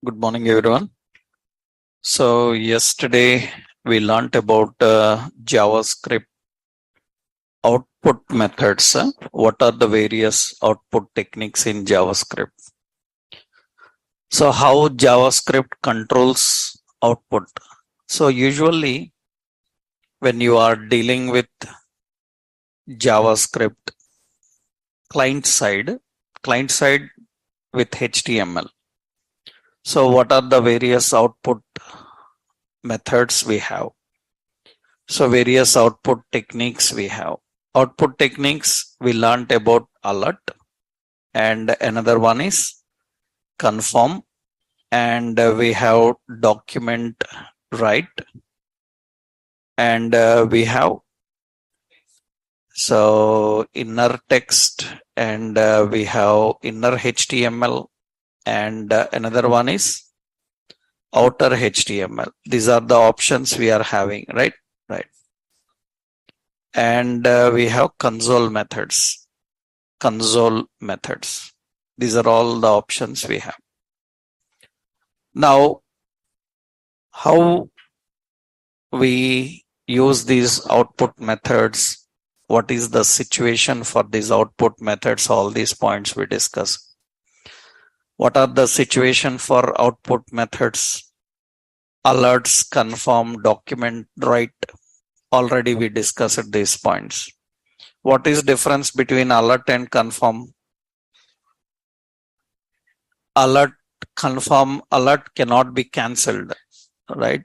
Good morning, everyone. So yesterday we learnt about JavaScript output methods. What are the various output techniques in JavaScript? So how JavaScript controls output? So usually when you are dealing with JavaScript client side with HTML. So what are the various output methods we have? So various output techniques we have. Output techniques we learned about alert, and another one is conform, and we have document write, and we have inner text, and we have inner HTML, and another one is outer HTML. These are the options we are having, right? And we have console methods. These are all the options we have. Now, how we use these output methods? What is the situation for these output methods? All these points we discuss. What are the situation for output methods? Alerts, conform, document write. Already we discussed these points. What is difference between alert and conform? Alert, conform, alert cannot be cancelled, right?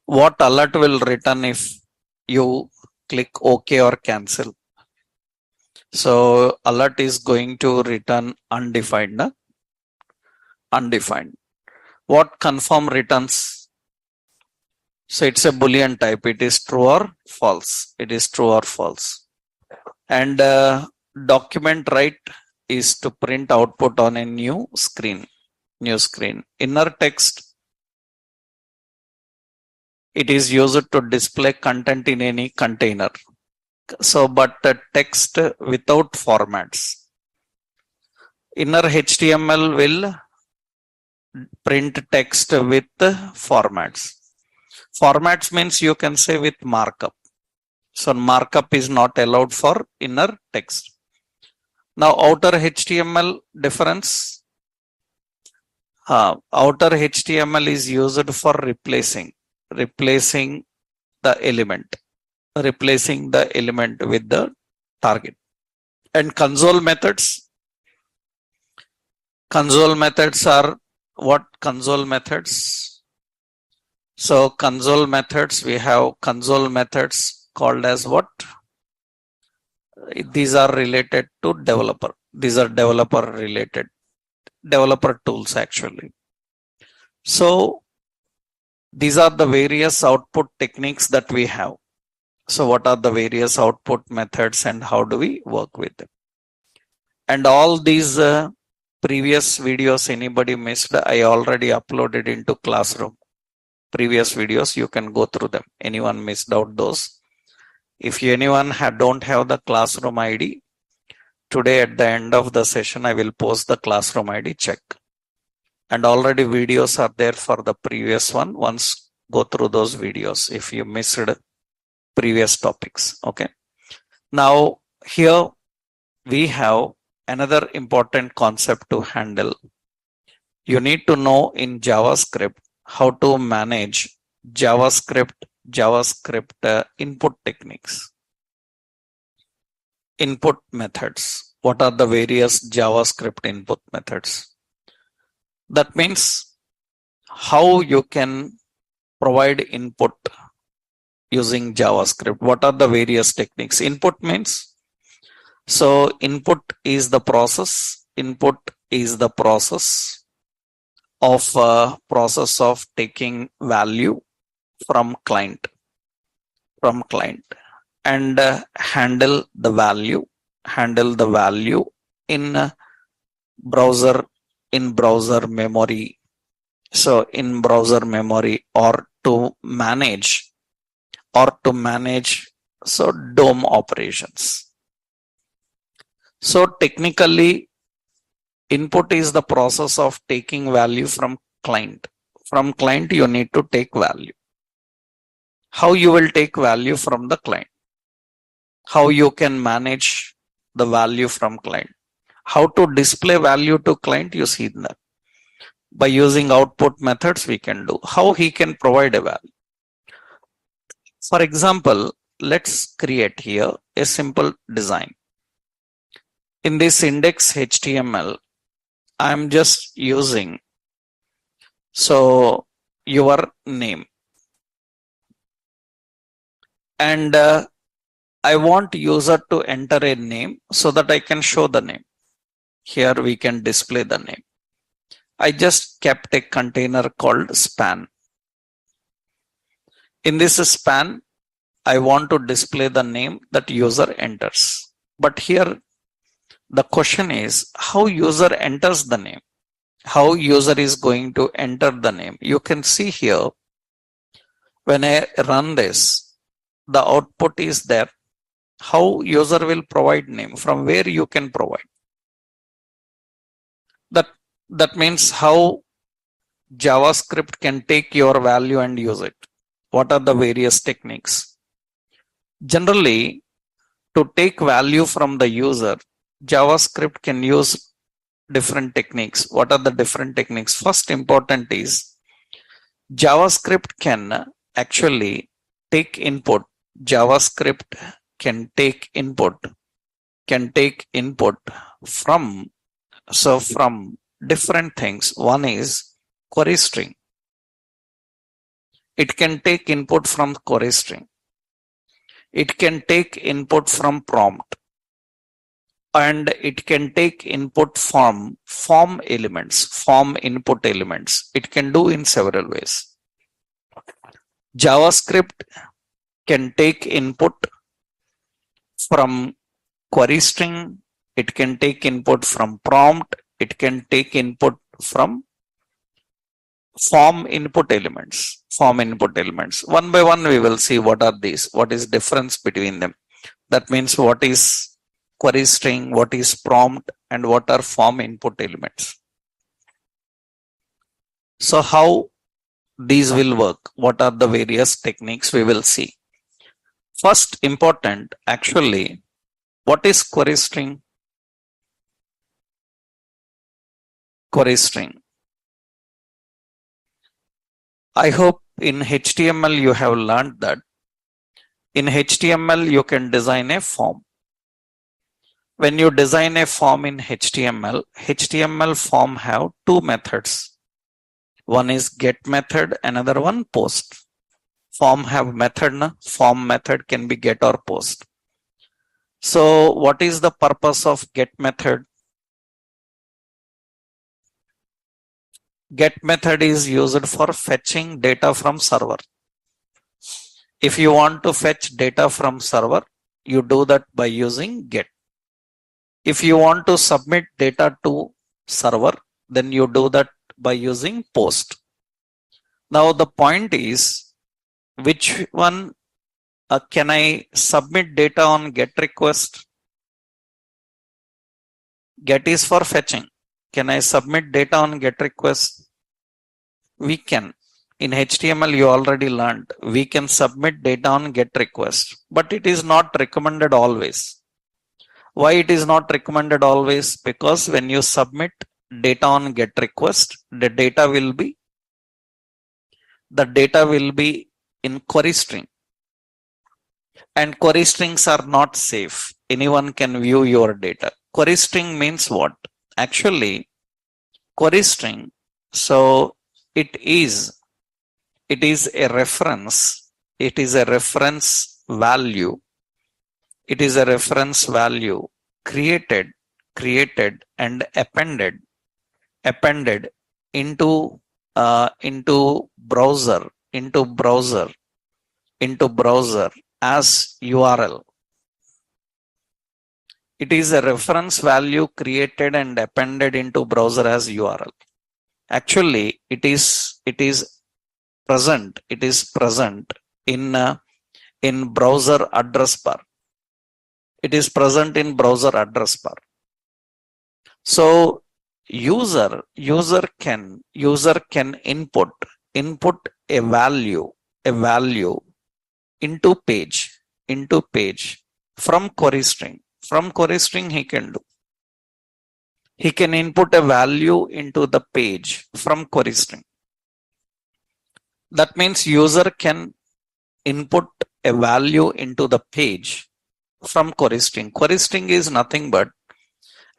What alert will return if you click OK or cancel? So alert is going to return undefined. Undefined. What conform returns? So it's a Boolean type. It is true or false. It is true or false. And document write is to print output on a new screen. Inner text, it is used to display content in any container. So, but text without formats. Inner HTML will print text with formats. Formats means you can say with markup. So markup is not allowed for inner text. Now outer HTML difference. Outer HTML is used for replacing the element. Replacing the element with the target. And console methods. Console methods are what? Console methods. So console methods, we have console methods called as what? These are related to developer. These are developer related. Developer tools actually. So these are the various output techniques that we have. So what are the various output methods and how do we work with them? And all these previous videos anybody missed, I already uploaded into Classroom. Previous videos, you can go through them. Anyone missed out those? If anyone don't have the Classroom ID, today at the end of the session, I will post the Classroom ID, check. And already videos are there for the previous one. Once go through those videos if you missed previous topics. Okay. Now here we have another important concept to handle. You need to know in JavaScript how to manage JavaScript input techniques. Input methods. What are the various JavaScript input methods? That means how you can provide input using JavaScript. What are the various techniques? Input means, so input is the process. Input is the process of taking value from client and handle the value in browser memory. So in browser memory, or to manage so DOM operations. So technically, input is the process of taking value from client. From client, you need to take value. How you will take value from the client? How you can manage the value from client? How to display value to client? You see that. By using output methods, we can do. How he can provide a value. For example, let's create here a simple design. In this index HTML, I'm just using your name, and I want user to enter a name so that I can show the name. Here we can display the name. I just kept a container called span. In this span, I want to display the name that user enters. But here the question is how user enters the name. How user is going to enter the name. You can see here, when I run this, the output is there. How user will provide name, from where you can provide. That means how JavaScript can take your value and use it. What are the various techniques? Generally, to take value from the user, JavaScript can use different techniques. What are the different techniques? First important is JavaScript can actually take input. JavaScript can take input from different things. One is query string. It can take input from query string. It can take input from prompt. And it can take input from form elements, form input elements. It can do in several ways. JavaScript can take input from query string. It can take input from prompt. It can take input from form input elements. One by one, we will see what are these. What is difference between them? That means what is query string, what is prompt, and what are form input elements. So how these will work? What are the various techniques we will see? First important, actually, what is query string? Query string. I hope in HTML you have learned that in HTML you can design a form. When you design a form in HTML form have two methods. One is get method, another one post. Form have method, form method can be get or post. So what is the purpose of get method? Get method is used for fetching data from server. If you want to fetch data from server, you do that by using get. If you want to submit data to server, then you do that by using post. Now the point is, which one can I submit data on get request? Get is for fetching. Can I submit data on get request? We can. In HTML, you already learned we can submit data on get request, but it is not recommended always. Why it is not recommended always? Because when you submit data on get request, the data will be in query string, and query strings are not safe. Anyone can view your data. Query string means what? Actually, query string, so it is a reference. It is a reference value. It is a reference value created and appended into browser as URL. It is a reference value created and appended into browser as URL. Actually, it is present in browser address bar. It is present in browser address bar. So user can input a value into page from query string. From query string he can input a value into the page from query string. That means user can input a value into the page from query string. Query string is nothing but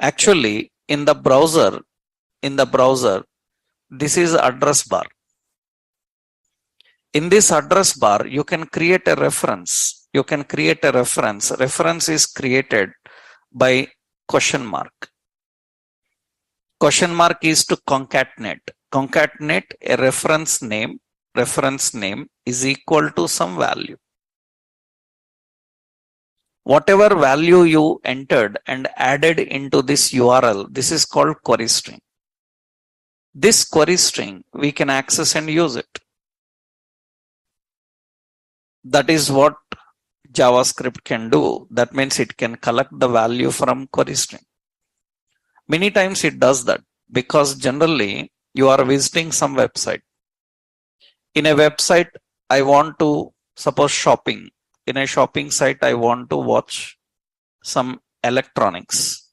actually in the browser, this is address bar. In this address bar, you can create a reference. Reference is created by question mark. Question mark is to concatenate a reference name. Reference name is equal to some value. Whatever value you entered and added into this URL, this is called query string. This query string we can access and use it. That is what JavaScript can do. That means it can collect the value from query string. Many times it does that because generally you are visiting some website. In a website, I want to suppose shopping. In a shopping site, I want to watch some electronics.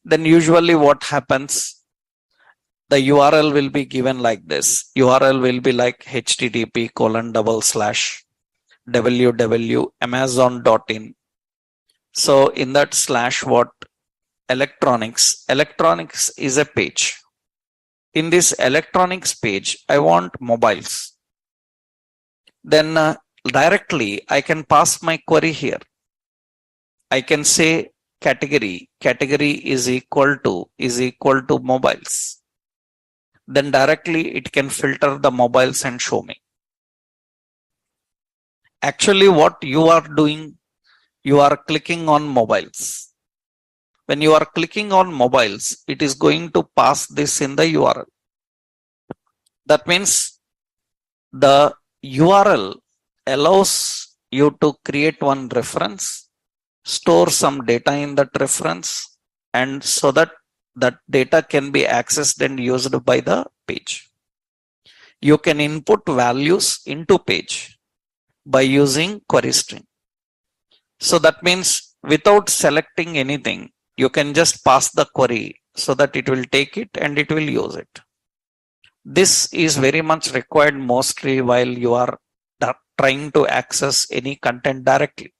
Then usually what happens? The URL will be given like this. URL will be like http://www.amazon.in. So in that slash what? Electronics is a page. In this electronics page, I want mobiles. Then directly I can pass my query here. I can say category is equal to mobiles. Then directly it can filter the mobiles and show me. Actually what you are doing, you are clicking on mobiles. When you are clicking on mobiles, it is going to pass this in the URL. That means the URL allows you to create one reference, store some data in that reference, and so that that data can be accessed and used by the page. You can input values into page by using query string. So that means without selecting anything, you can just pass the query so that it will take it and it will use it. This is very much required mostly while you are trying to access any content directly.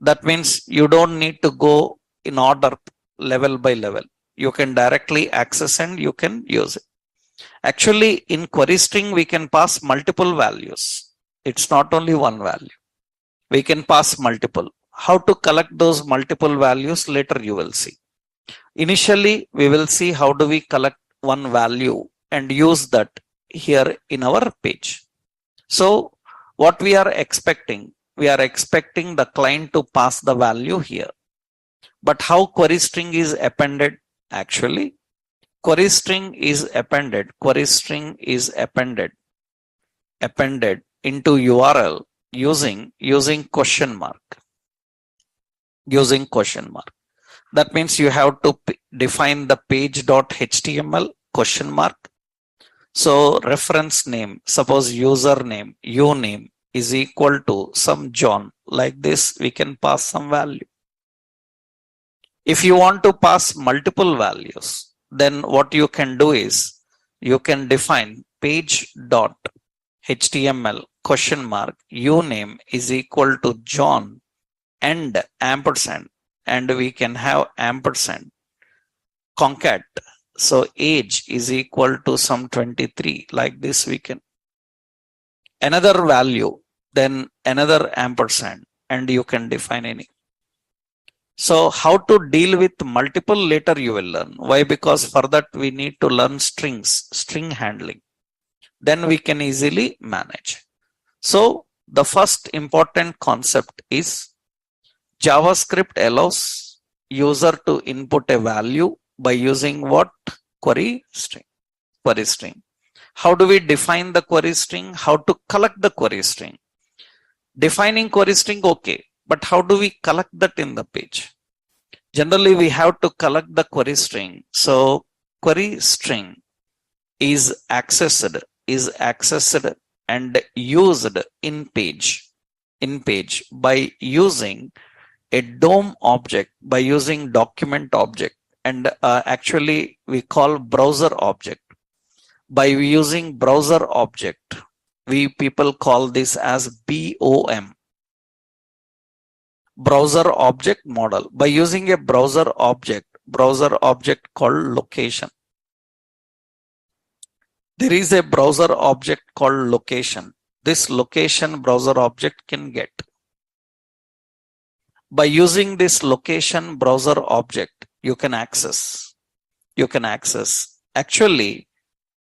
That means you don't need to go in order level by level. You can directly access and you can use it. Actually, in query string, we can pass multiple values. It's not only one value. We can pass multiple. How to collect those multiple values later you will see. Initially, we will see how do we collect one value and use that here in our page. So what we are expecting the client to pass the value here. But how query string is appended? Actually, query string is appended into URL using question mark. That means you have to define the page.html question mark. So reference name, suppose username, uname is equal to some John. Like this, we can pass some value. If you want to pass multiple values, then what you can do is you can define page.html question mark uname is equal to John and ampersand, and we can have ampersand concat. So age is equal to some 23. Like this we can. Another value, then another ampersand, and you can define any. So how to deal with multiple later you will learn. Why? Because for that we need to learn string handling. Then we can easily manage. So the first important concept is JavaScript allows user to input a value by using what? Query string. How do we define the query string? How to collect the query string? Defining query string, okay. But how do we collect that in the page? Generally, we have to collect the query string. So query string is accessed and used in page by using a DOM object, by using document object, and actually we call browser object. By using browser object, we people call this as BOM, browser object model. By using a browser object called location. There is a browser object called location. This location browser object can get. By using this location browser object, you can access. Actually,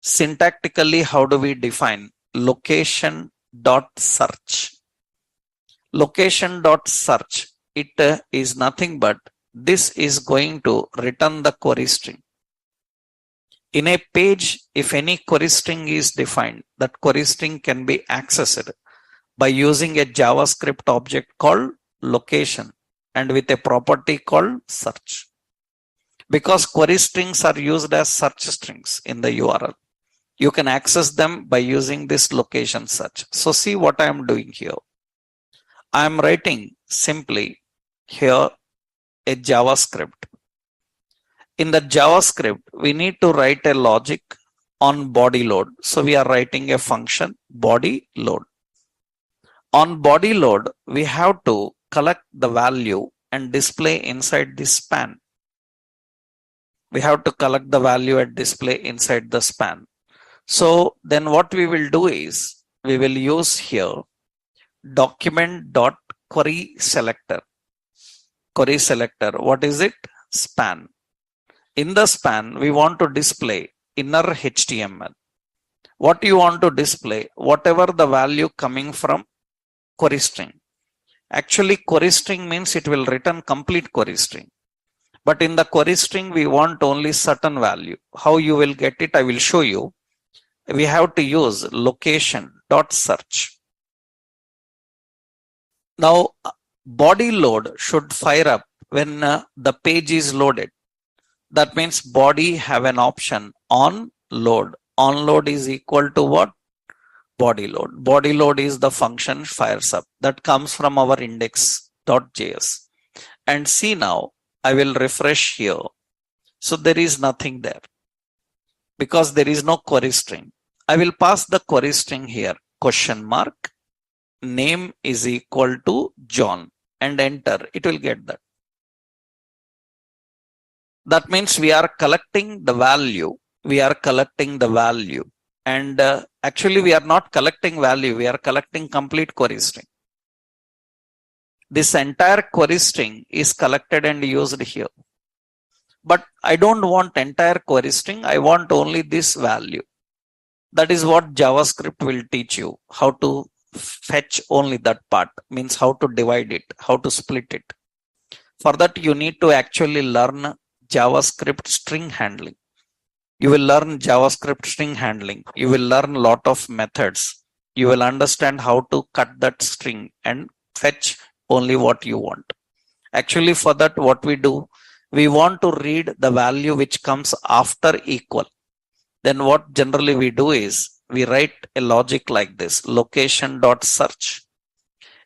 syntactically, how do we define location dot search? Location dot search, it is nothing but this is going to return the query string. In a page, if any query string is defined, that query string can be accessed by using a JavaScript object called location and with a property called search. Because query strings are used as search strings in the URL, you can access them by using this location search. So see what I am doing here. I am writing simply here a JavaScript. In the JavaScript, we need to write a logic on body load. So we are writing a function body load. On body load, we have to collect the value and display inside the span. We have to collect the value and display inside the span. So then what we will do is we will use here document.query selector. Query selector, what is it? Span. In the span, we want to display inner HTML. What you want to display? Whatever the value coming from query string. Actually, query string means it will return complete query string. But in the query string, we want only certain value. How you will get it, I will show you. We have to use location.search. Now, body load should fire up when the page is loaded. That means body have an option on load. On load is equal to what? Body load. Body load is the function fires up. That comes from our index.js. And see now, I will refresh here. So there is nothing there because there is no query string. I will pass the query string here. Question mark. Name is equal to John and enter. It will get that. That means we are collecting the value. And actually we are not collecting value. We are collecting complete query string. This entire query string is collected and used here. But I don't want entire query string. I want only this value. That is what JavaScript will teach you. How to fetch only that part. Means how to divide it. How to split it. For that you need to actually learn JavaScript string handling. You will learn JavaScript string handling. You will learn a lot of methods. You will understand how to cut that string and fetch only what you want. Actually, for that, what we do, we want to read the value which comes after equal. Then what generally we do is we write a logic like this, location.search.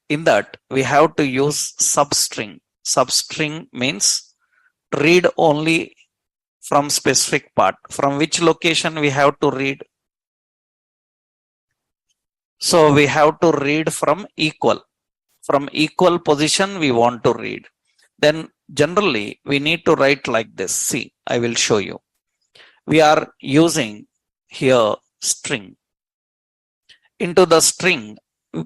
In that, we have to use substring. Substring means read only from specific part. From which location we have to read? So we have to read from equal. From equal position we want to read. Then generally we need to write like this. See, I will show you. We are using here string. Into the string,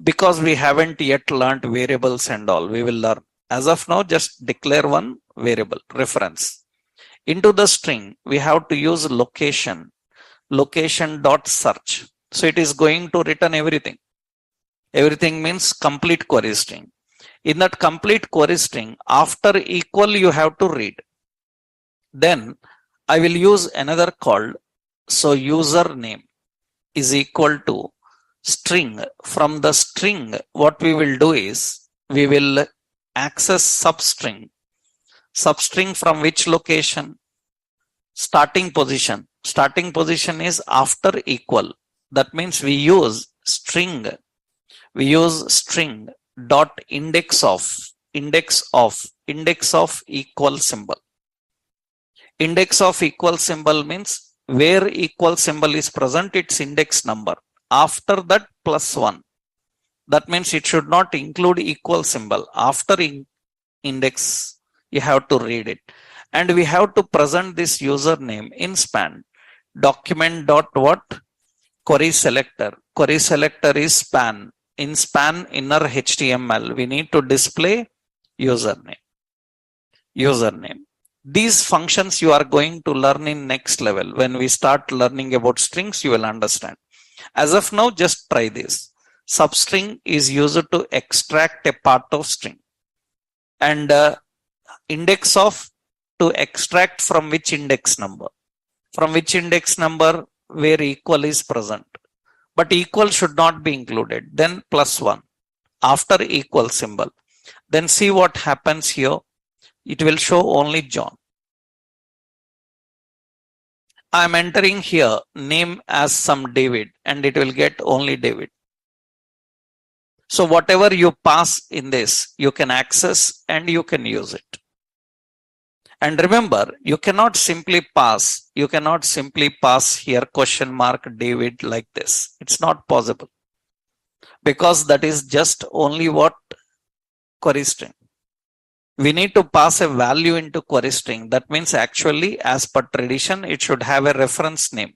because we haven't yet learned variables and all, we will learn. As of now, just declare one variable, reference. Into the string, we have to use location, location.search. So it is going to return everything. Everything means complete query string. In that complete query string, after equal, you have to read. Then I will use another called, so username is equal to string. From the string, what we will do is we will access substring. Substring from which location? Starting position. Starting position is after equal. That means we use string dot index of equal symbol. Index of equal symbol means where equal symbol is present, its index number. After that, +1. That means it should not include equal symbol. After index, you have to read it. And we have to present this username in span. Document dot what? Query selector. Query selector is span. In span inner HTML, we need to display username. These functions you are going to learn in next level. When we start learning about strings, you will understand. As of now, just try this. Substring is used to extract a part of string. And index of to extract from which index number? From which index number where equal is present. But equal should not be included. Then +1 after equal symbol. Then see what happens here. It will show only John. I am entering here name as some David and it will get only David. So whatever you pass in this, you can access and you can use it. And remember, you cannot simply pass here question mark David like this. It's not possible. Because that is just only what? Query string. We need to pass a value into query string. That means actually, as per tradition, it should have a reference name.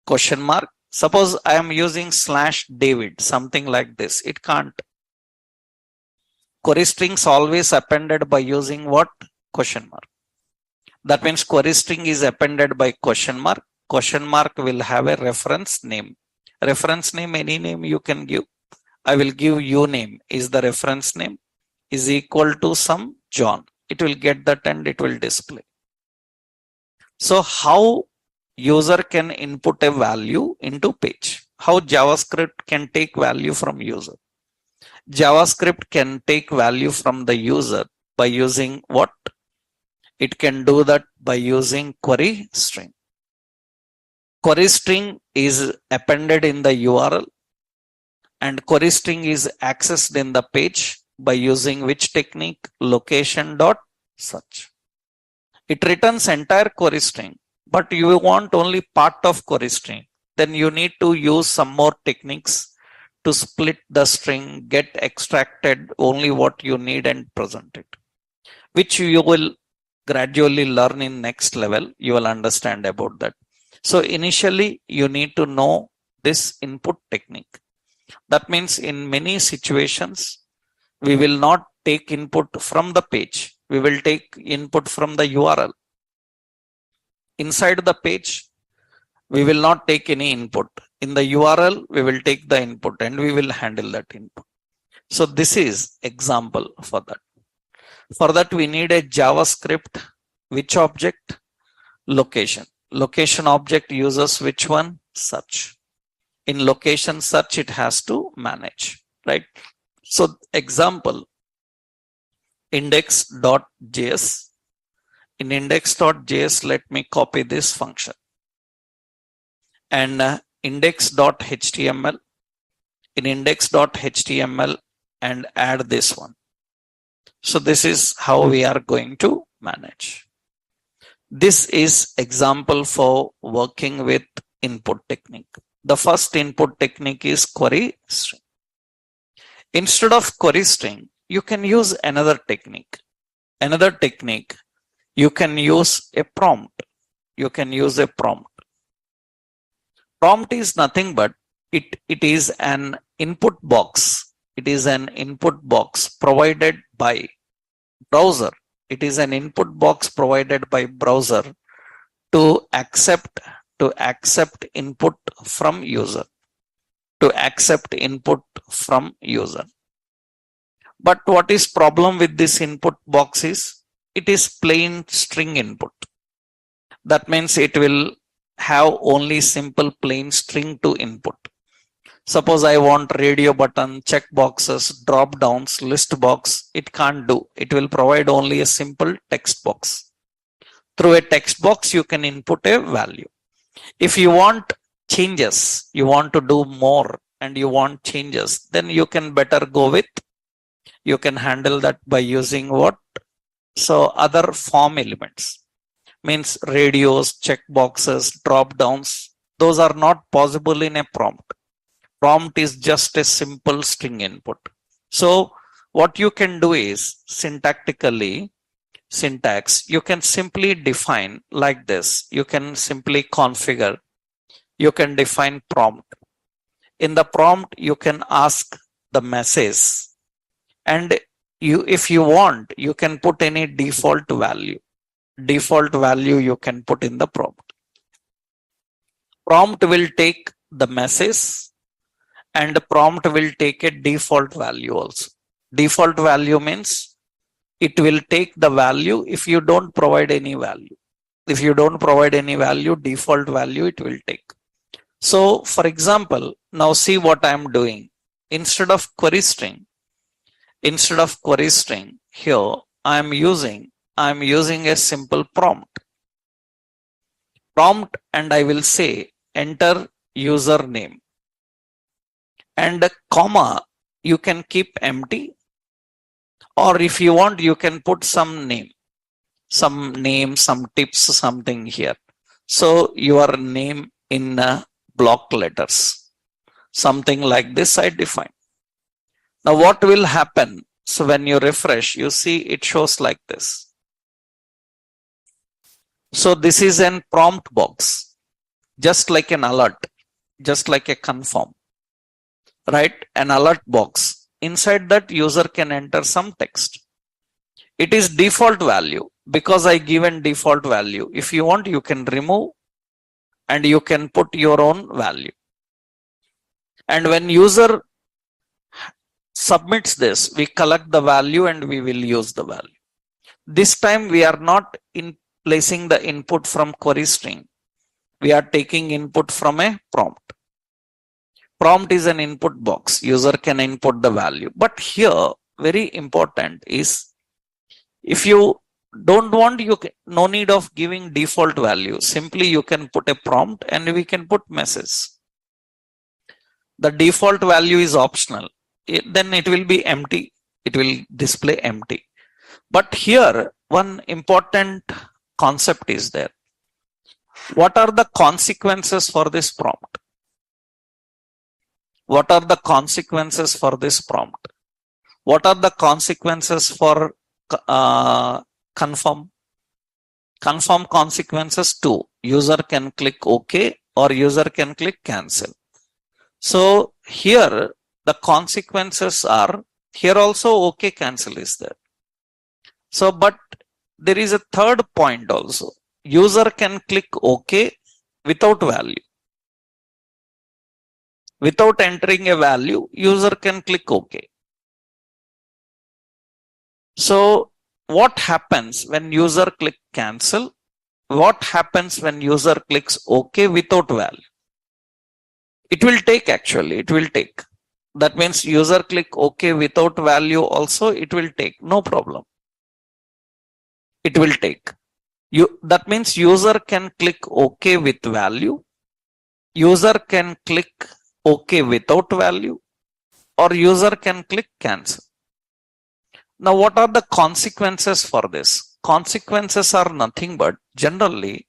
Question mark. Suppose I am using /David, something like this. It can't. Query strings always appended by using what? Question mark. That means query string is appended by question mark. Question mark will have a reference name. Reference name, any name you can give. I will give uname is the reference name, is equal to some John. It will get that and it will display. So how user can input a value into page? How JavaScript can take value from user? JavaScript can take value from the user by using what? It can do that by using query string. Query string is appended in the URL and query string is accessed in the page by using which technique? Location dot search. It returns entire query string, but you want only part of query string. Then you need to use some more techniques to split the string, get extracted only what you need and present it, which you will gradually learn in next level. You will understand about that. So initially you need to know this input technique. That means in many situations, we will not take input from the page. We will take input from the URL. Inside the page, we will not take any input. In the URL, we will take the input and we will handle that input. So this is example for that. For that, we need a JavaScript. Which object? Location. Location object uses which one? Search. In location search, it has to manage, right? So example, index.js. In index.js, let me copy this function. And index.html. In index.html and add this one. So this is how we are going to manage. This is example for working with input technique. The first input technique is query string. Instead of query string, you can use another technique. Another technique, you can use a prompt. You can use a prompt. Prompt is nothing but it is an input box. It is an input box provided by browser. It is an input box provided by browser to accept input from user. To accept input from user. But what is problem with this input box is it is plain string input. That means it will have only simple plain string to input. Suppose I want radio button, check boxes, drop downs, list box. It can't do. It will provide only a simple text box. Through a text box, you can input a value. If you want changes, you want to do more and you want changes, then you can better go with, you can handle that by using what? So other form elements. Means radios, check boxes, drop downs. Those are not possible in a prompt. Prompt is just a simple string input. So what you can do is syntactically, syntax, you can simply define like this. You can simply configure. You can define prompt. In the prompt, you can ask the message. And if you want, you can put any default value. Default value you can put in the prompt. Prompt will take the message and the prompt will take a default value also. Default value means it will take the value if you don't provide any value. If you don't provide any value, default value it will take. So for example, now see what I am doing. Instead of query string here, I am using a simple prompt. And I will say enter username. And a comma, you can keep empty. Or if you want, you can put some name, some tips, something here. So your name in block letters, something like this I define. Now what will happen? So when you refresh, you see it shows like this. So this is an prompt box, just like an alert, just like a confirm, right? An alert box. Inside that, user can enter some text. It is default value because I given default value. If you want, you can remove and you can put your own value. And when user submits this, we collect the value and we will use the value. This time we are not placing the input from query string. We are taking input from a prompt. Prompt is an input box. User can input the value. But here, very important is, if you don't want, no need of giving default value. Simply you can put a prompt and we can put message. The default value is optional. Then it will be empty. It will display empty. But here, one important concept is there. What are the consequences for this prompt? What are the consequences for this prompt? What are the consequences for confirm? Confirm consequences 2. User can click OK or user can click cancel. So here the consequences are, here also OK cancel is there. So but there is a third point also. User can click OK without value. Without entering a value, user can click OK. So what happens when user click cancel? What happens when user clicks OK without value? It will take actually, it will take. That means user click OK without value also, it will take, no problem. It will take. That means user can click OK with value. User can click OK without value, or user can click cancel. Now, what are the consequences for this? Consequences are nothing but, generally,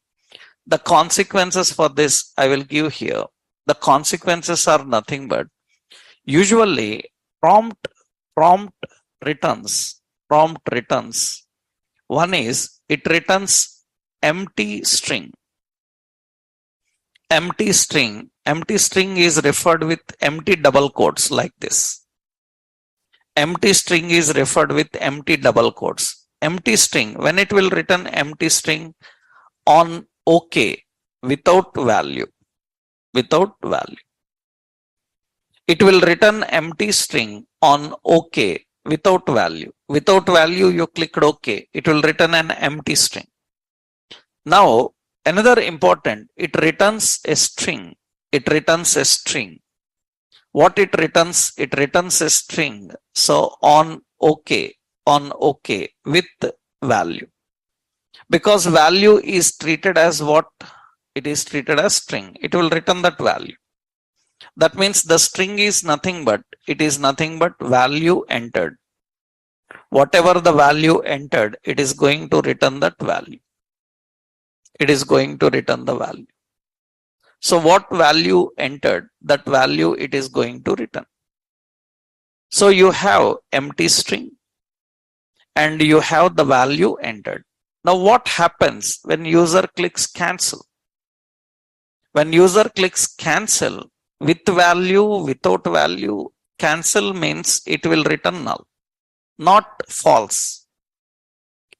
the consequences for this I will give here. The consequences are nothing but, usually prompt returns. One is, it returns empty string. Empty string is referred with empty double quotes like this. Empty string is referred with empty double quotes. Empty string, when it will return empty string on OK without value. Without value. It will return empty string on OK without value. Without value, you clicked OK. It will return an empty string. Now, another important, it returns a string. It returns a string. What it returns a string. So on OK with value. Because value is treated as what? It is treated as string. It will return that value. That means the string is nothing but, it is nothing but value entered. Whatever the value entered, it is going to return that value. It is going to return the value. So what value entered, that value it is going to return. So you have empty string and you have the value entered. Now what happens when user clicks cancel? When user clicks cancel, with value, without value, cancel means it will return null, not false.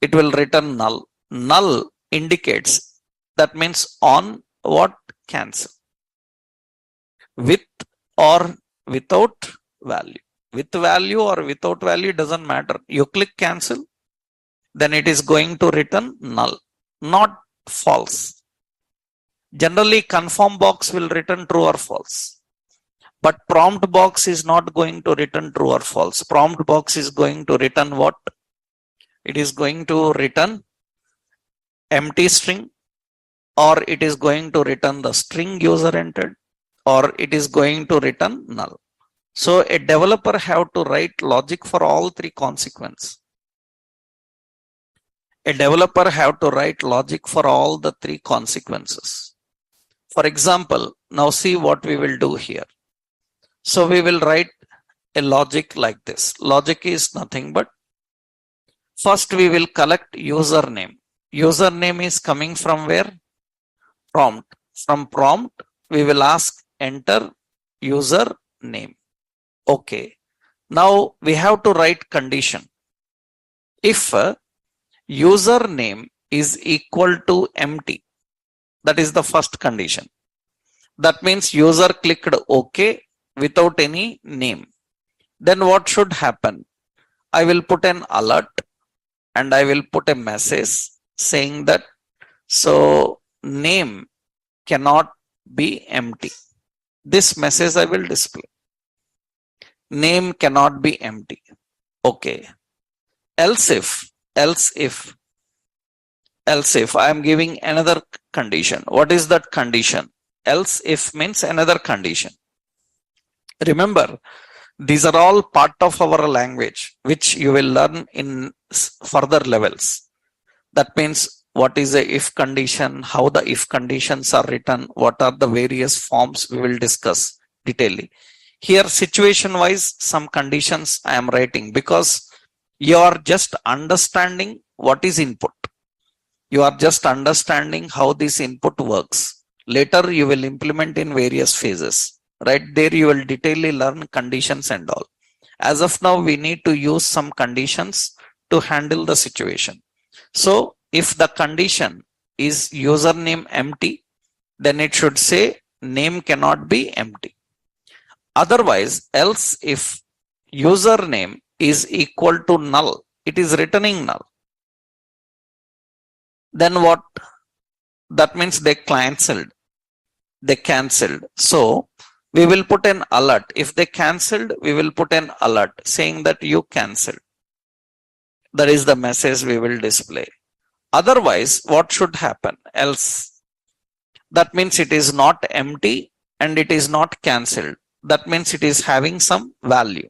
It will return null. Null indicates, that means on what? Cancel. With or without value. With value or without value doesn't matter. You click cancel, then it is going to return null, not false. Generally, confirm box will return true or false. But prompt box is not going to return true or false. Prompt box is going to return what? It is going to return empty string, or it is going to return the string user entered, or it is going to return null. So a developer have to write logic for all three consequences. A developer have to write logic for all the three consequences. For example, now see what we will do here. So we will write a logic like this. Logic is nothing but, first we will collect username. Username is coming from where? Prompt. From prompt, we will ask enter username. Okay. Now we have to write condition. If username is equal to empty, that is the first condition. That means user clicked OK without any name. Then what should happen? I will put an alert and I will put a message saying that, so name cannot be empty. This message I will display. Name cannot be empty. Okay. Else if I am giving another condition. What is that condition? Else if means another condition. Remember, these are all part of our language, which you will learn in further levels. That means what is a if condition, how the if conditions are written, what are the various forms, we will discuss detailedly. Here, situation wise, some conditions I am writing because you are just understanding what is input. You are just understanding how this input works. Later, you will implement in various phases. Right there, you will detailedly learn conditions and all. As of now, we need to use some conditions to handle the situation. So, if the condition is username empty, then it should say name cannot be empty. Otherwise, else if username is equal to null, it is returning null. Then what? That means they cancelled. They cancelled. So we will put an alert. If they cancelled, we will put an alert saying that you cancelled. That is the message we will display. Otherwise, what should happen? Else. That means it is not empty and it is not cancelled. That means it is having some value.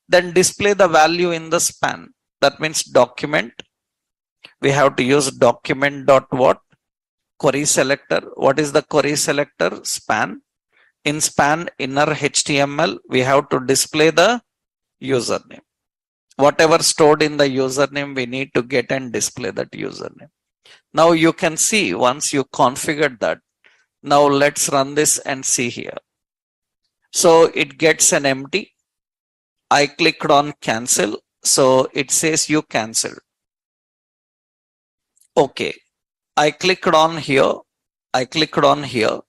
Then display the value in the span. That means document. We have to use document dot what? Query selector. What is the query selector? Span. In span inner HTML, we have to display the username. Whatever stored in the username, we need to get and display that username. Now you can see once you configured that. Now let's run this and see here. So it gets an empty. I clicked on cancel. So it says you cancelled. Okay. I clicked on here. I clicked on here.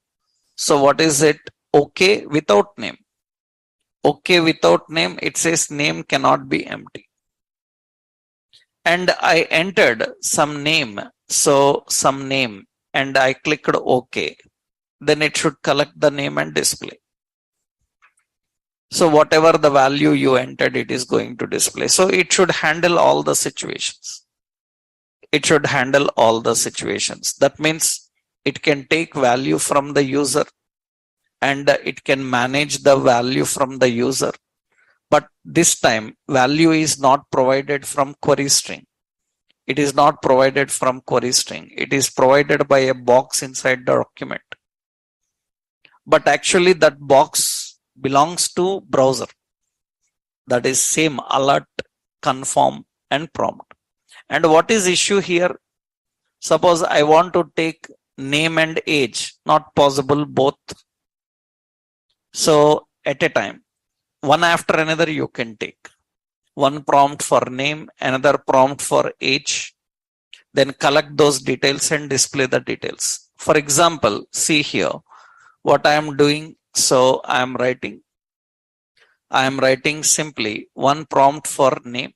So what is it? Okay without name. Okay without name. It says name cannot be empty. And I entered some name. So some name and I clicked OK. Then it should collect the name and display. So whatever the value you entered, it is going to display. So it should handle all the situations. It should handle all the situations. That means it can take value from the user and it can manage the value from the user. But this time value is not provided from query string. It is not provided from query string. It is provided by a box inside the document. But actually that box belongs to browser. That is same alert, confirm and prompt. And what is issue here? Suppose I want to take name and age, not possible both. So at a time, one after another you can take. One prompt for name, another prompt for age, then collect those details and display the details. For example, see here what I am doing. So I am writing simply one prompt for name.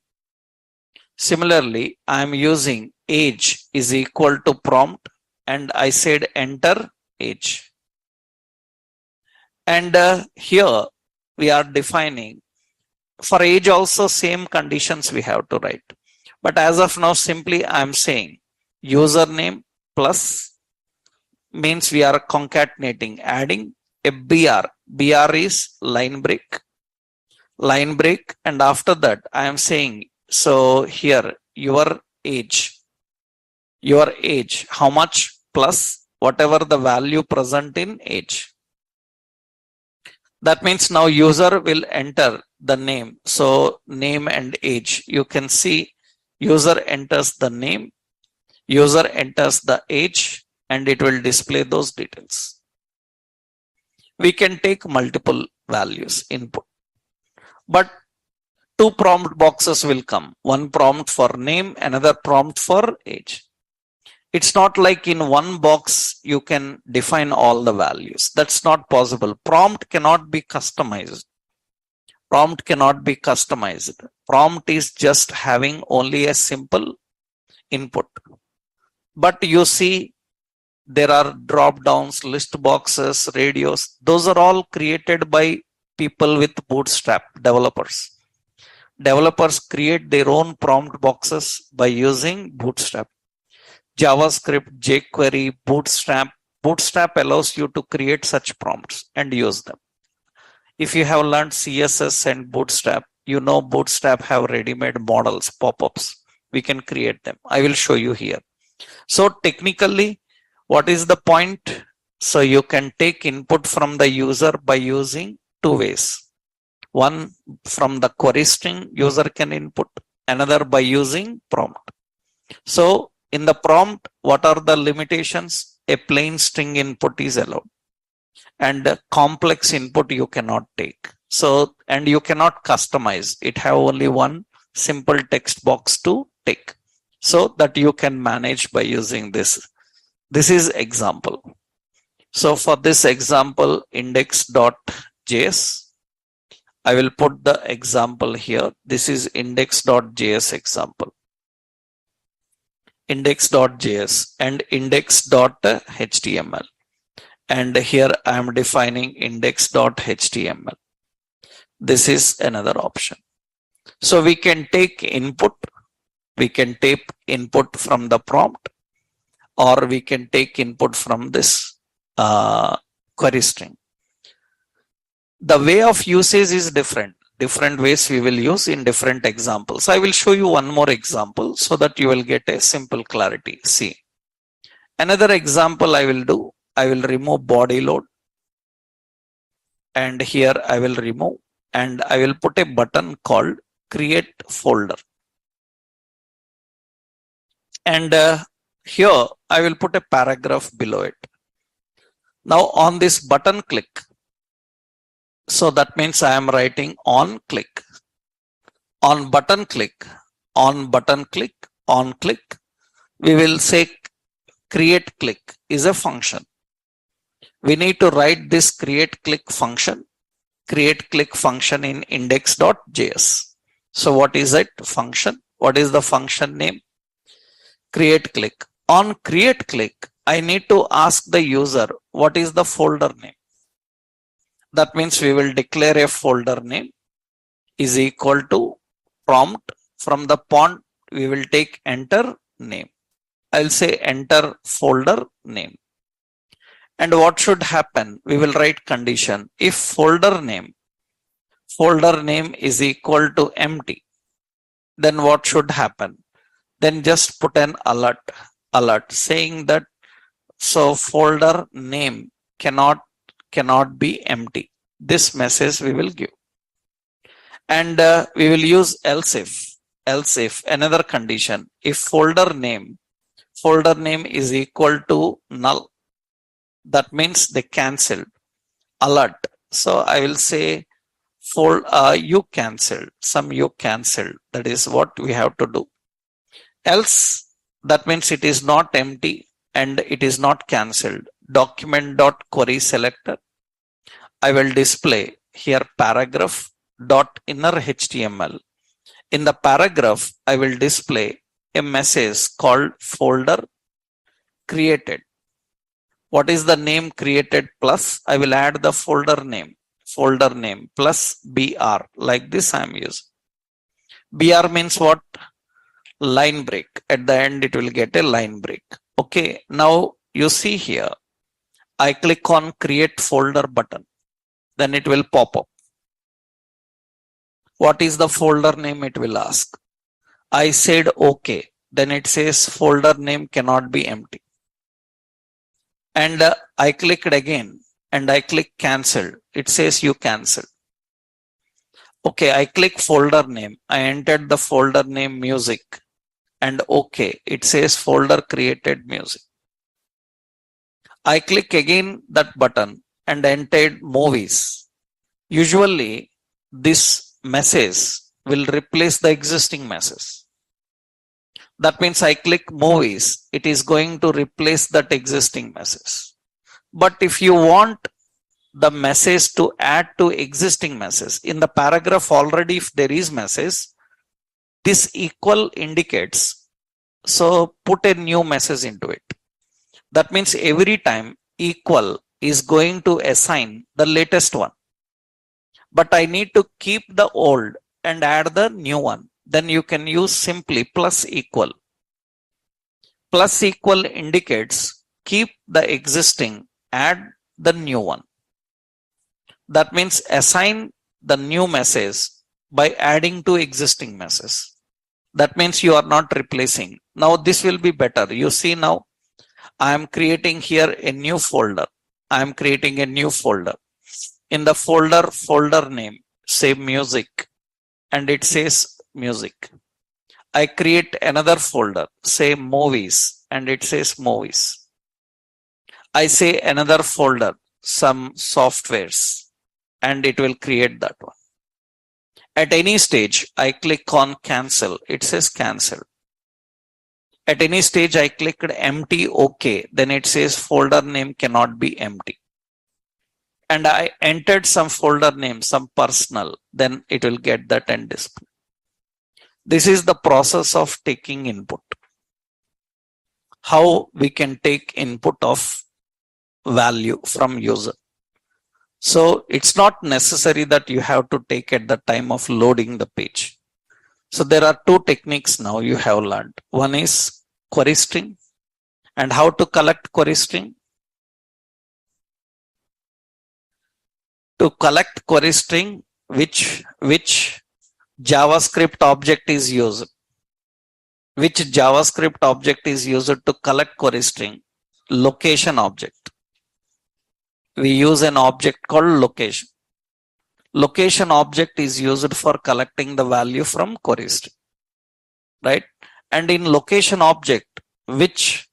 Similarly, I am using age is equal to prompt and I said enter age. And here we are defining for age also same conditions we have to write. But as of now, simply I am saying username plus means we are concatenating, adding a BR. BR is line break. Line break, and after that I am saying, so here your age, how much plus whatever the value present in age. That means now user will enter the name. So name and age, you can see user enters the name, user enters the age, and it will display those details. We can take multiple values input, but two prompt boxes will come. One prompt for name, another prompt for age. It's not like in one box you can define all the values. That's not possible. Prompt cannot be customized. Prompt cannot be customized. Prompt is just having only a simple input. But you see there are drop downs, list boxes, radios. Those are all created by people with Bootstrap, developers. Developers create their own prompt boxes by using Bootstrap. JavaScript, jQuery, Bootstrap. Bootstrap allows you to create such prompts and use them. If you have learned CSS and Bootstrap, you know Bootstrap have ready-made models, pop-ups. We can create them. I will show you here. So technically, what is the point? So you can take input from the user by using two ways. One from the query string user can input, another by using prompt. So in the prompt, what are the limitations? A plain string input is allowed and a complex input you cannot take. So, and you cannot customize. It have only one simple text box to take. So that you can manage by using this. This is example. So for this example, index.js, I will put the example here. This is index.js example. Index.js and index.html. And here I am defining index.html. This is another option. So we can take input. We can take input from the prompt, or we can take input from this query string. The way of usage is different. Different ways we will use in different examples. I will show you one more example so that you will get a simple clarity. See, another example I will do. I will remove body load, and here I will remove, and I will put a button called create folder. And here I will put a paragraph below it. Now on this button click, so that means I am writing on click, on button click, on button click, on click. We will say create click is a function. We need to write this create click function in index.js. So what is it? Function. What is the function name? Create click. On create click, I need to ask the user what is the folder name. That means we will declare a folder name is equal to prompt. From the prompt, we will take enter name. I'll say enter folder name. And what should happen? We will write condition. If folder name is equal to empty, then what should happen? Then just put an alert saying that so folder name cannot be empty. This message we will give. And we will use else if another condition. If folder name is equal to null, that means they cancelled. Alert. So I will say you cancelled. You cancelled. That is what we have to do. Else, that means it is not empty and it is not cancelled. Document.query selector. I will display here paragraph dot inner HTML. In the paragraph, I will display a message called folder created. What is the name created plus? I will add the folder name plus BR. Like this I am using. BR means what? Line break. At the end, it will get a line break. Okay. Now you see here, I click on create folder button. Then it will pop up. What is the folder name? It will ask. I said okay. Then it says folder name cannot be empty. And I clicked again and I click cancel. It says you cancel. Okay, I click folder name. I entered the folder name music and okay, it says folder created music. I click again that button and entered movies. Usually this message will replace the existing message. That means I click movies, it is going to replace that existing message. But if you want the message to add to existing message, in the paragraph already if there is message, this equal indicates, so put a new message into it. That means every time equal is going to assign the latest one. But I need to keep the old and add the new one. Then you can use simply plus equal. Plus equal indicates keep the existing, add the new one. That means assign the new message by adding to existing message. That means you are not replacing. Now this will be better. You see now I am creating here a new folder. I am creating a new folder. In the folder name, say music, and it says music. I create another folder, say movies, and it says movies. I say another folder, some softwares, and it will create that one. At any stage, I click on cancel. It says cancel. At any stage, I clicked empty, okay. Then it says folder name cannot be empty. And I entered some folder name, some personal, then it will get that and display. This is the process of taking input. How we can take input of value from user. So it's not necessary that you have to take at the time of loading the page. So there are two techniques now you have learned. One is query string and how to collect query string. To collect query string, which JavaScript object is used? Which JavaScript object is used to collect query string? Location object. We use an object called location. Location object is used for collecting the value from query string, right? And in location object, which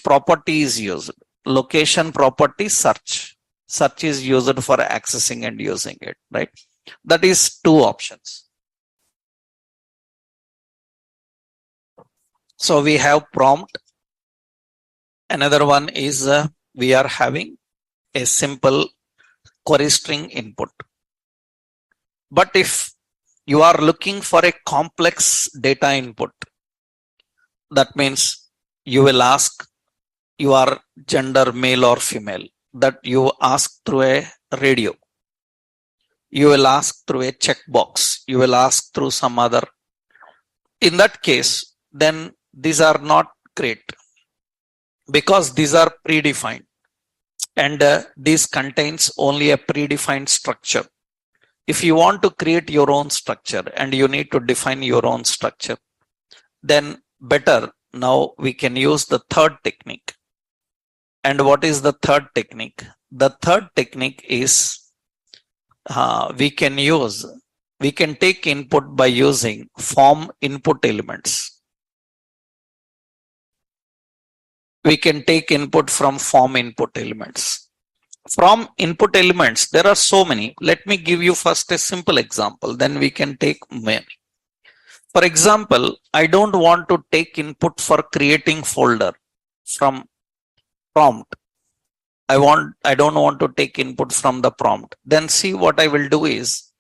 property is used? Location property search. Search is used for accessing and using it, right? That is two options. So we have prompt. Another one is we are having a simple query string input. But if you are looking for a complex data input, that means you will ask your gender, male or female. that you ask through a radio. You will ask through a checkbox. You will ask through some other. In that case, then these are not great because these are predefined, and this contains only a predefined structure. If you want to create your own structure and you need to define your own structure, then better now we can use the third technique. And what is the third technique? The third technique is we can take input by using form input elements. We can take input from form input elements. From input elements, there are so many. Let me give you first a simple example, then we can take many. For example, I don't want to take input for creating folder from prompt. I don't want to take input from the prompt. Then see what I will do is,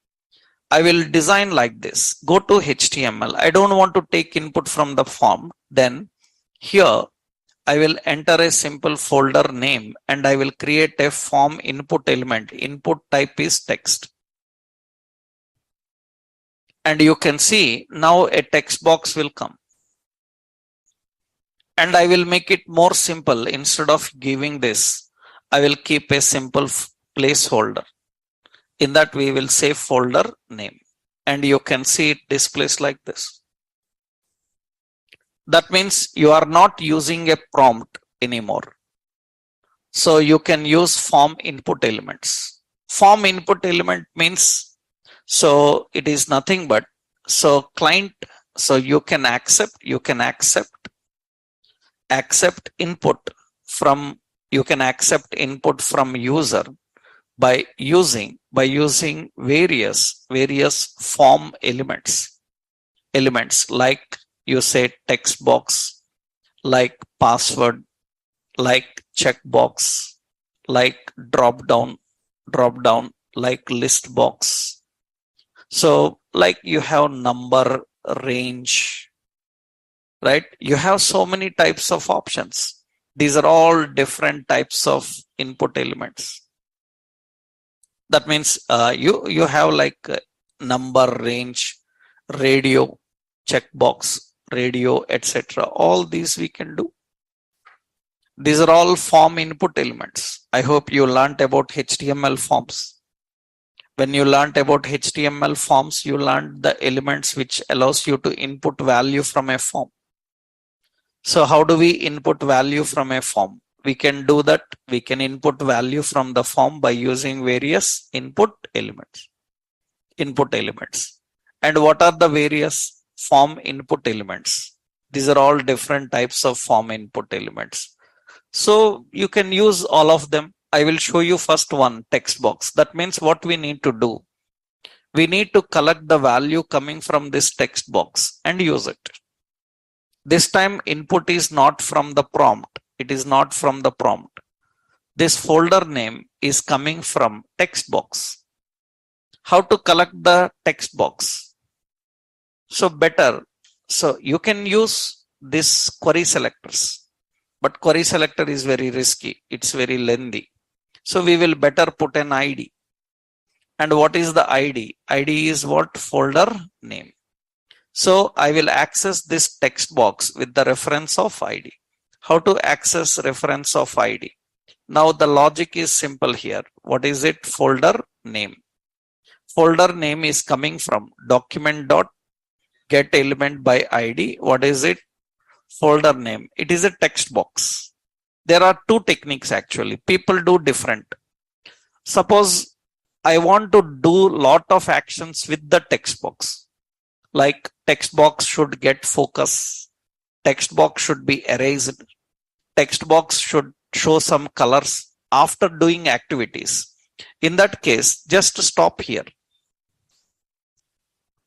I will design like this. Go to HTML. I don't want to take input from the form. Then here I will enter a simple folder name and I will create a form input element. Input type is text. And you can see now a text box will come. And I will make it more simple. Instead of giving this, I will keep a simple placeholder. In that we will say folder name. And you can see it displays like this. That means you are not using a prompt anymore. So you can use form input elements. Form input element means, so it is nothing but, so client, so you can accept input from, you can accept input from user by using various form elements like you say text box, like password, like checkbox, like drop down, like list box. So like you have number, range, right? You have so many types of options. These are all different types of input elements. That means you have like number, range, radio, checkbox, radio, etc. All these we can do. These are all form input elements. I hope you learned about HTML forms. When you learned about HTML forms, you learned the elements which allows you to input value from a form. So how do we input value from a form? We can do that. We can input value from the form by using various input elements. And what are the various form input elements? These are all different types of form input elements. So you can use all of them. I will show you first one, text box. That means what we need to do, we need to collect the value coming from this text box and use it. This time input is not from the prompt. It is not from the prompt. This folder name is coming from text box. How to collect the text box? So better, so you can use this query selectors, but query selector is very risky. It's very lengthy. So we will better put an ID. And what is the ID? ID is what? Folder name. So I will access this text box with the reference of ID. How to access reference of ID? Now the logic is simple here. What is it? Folder name. Folder name is coming from document.getElement by ID. What is it? Folder name. It is a text box. There are two techniques actually. People do different. Suppose I want to do lot of actions with the text box. Like text box should get focus. Text box should be erased. Text box should show some colors after doing activities. In that case, just stop here.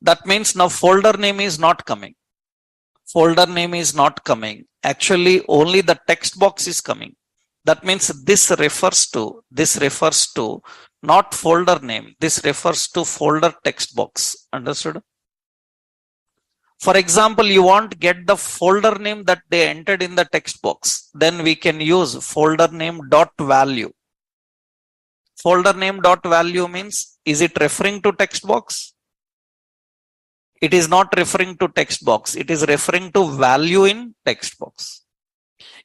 That means now folder name is not coming. Folder name is not coming. Actually, only the text box is coming. That means this refers to not folder name. This refers to folder text box. Understood? For example, you want to get the folder name that they entered in the text box. Then we can use folder name dot value. Folder name dot value means, is it referring to text box? It is not referring to text box. It is referring to value in text box.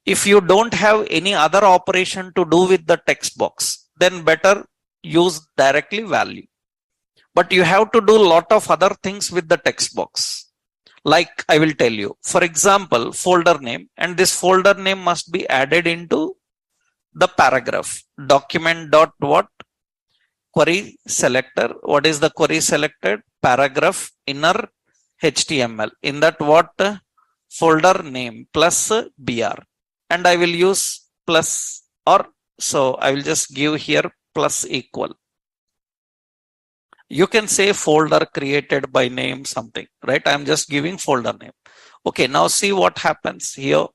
If you don't have any other operation to do with the text box, then better use directly value. But you have to do a lot of other things with the text box. Like I will tell you, for example, folder name, and this folder name must be added into the paragraph. Document dot what? Query selector. What is the query selected? Paragraph inner HTML. In that what? Folder name plus BR. And I will use plus, or so I will just give here plus equal. You can say folder created by name something, right? I'm just giving folder name. Okay, now see what happens here.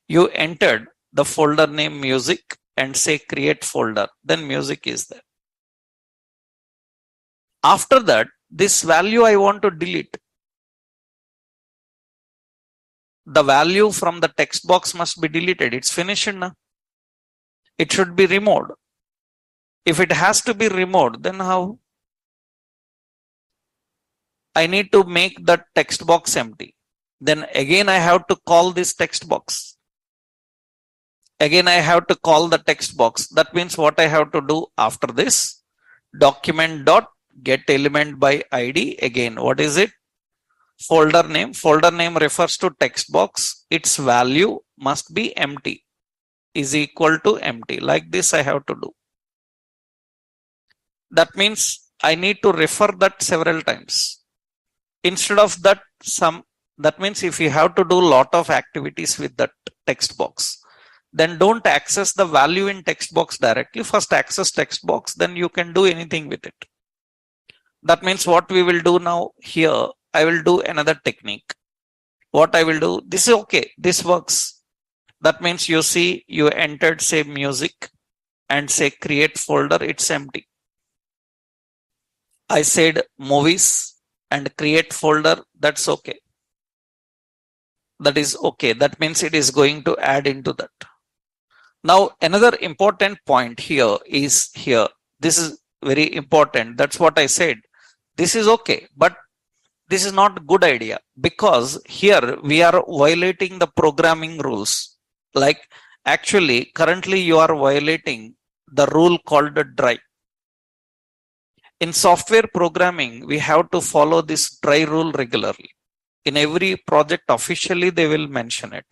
You entered the folder name music and say create folder, then music is there. After that, this value I want to delete. The value from the text box must be deleted. It's finished now. It should be removed. If it has to be removed, then how? I need to make the text box empty. Then again I have to call this text box. Again I have to call the text box. That means what I have to do after this? Document dot get element by ID. Again, what is it? Folder name. Folder name refers to text box. Its value must be empty, is equal to empty. Like this I have to do. That means I need to refer that several times. Instead of that, that means if you have to do a lot of activities with that text box, then don't access the value in text box directly. First access text box, then you can do anything with it. That means what we will do now here, I will do another technique. What I will do, this is okay, this works. That means you see, you entered say music and say create folder, it's empty. I said movies and create folder, that's okay. That is okay. That means it is going to add into that. Now, another important point here is here. This is very important. That's what I said. This is okay, but this is not a good idea, because here we are violating the programming rules. Like actually, currently you are violating the rule called dry. In software programming, we have to follow this dry rule regularly. In every project officially, they will mention it.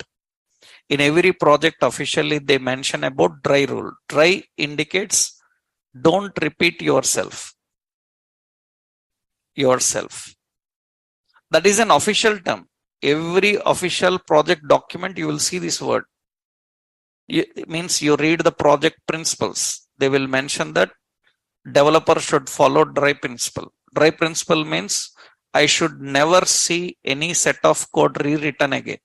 In every project officially, they mention about dry rule. Dry indicates don't repeat yourself. That is an official term. Every official project document, you will see this word. It means you read the project principles. They will mention that developer should follow dry principle. Dry principle means I should never see any set of code rewritten again.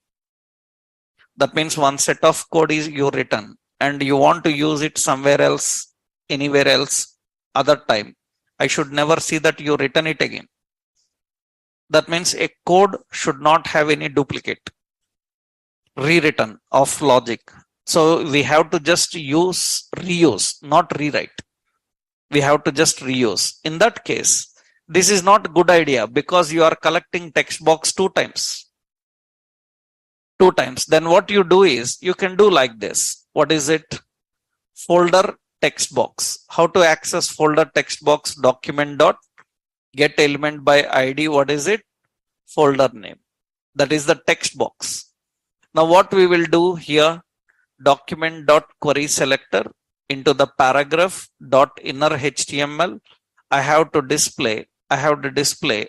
That means one set of code is you written and you want to use it somewhere else, anywhere else, other time. I should never see that you written it again. That means a code should not have any duplicate, rewritten of logic. So we have to just reuse, not rewrite. We have to just reuse. In that case, this is not a good idea because you are collecting text box two times. Then what you do is you can do like this. What is it? Folder text box. How to access folder text box? Document dot get element by ID. What is it? Folder name. That is the text box. Now what we will do here? Document dot query selector into the paragraph dot inner HTML. I have to display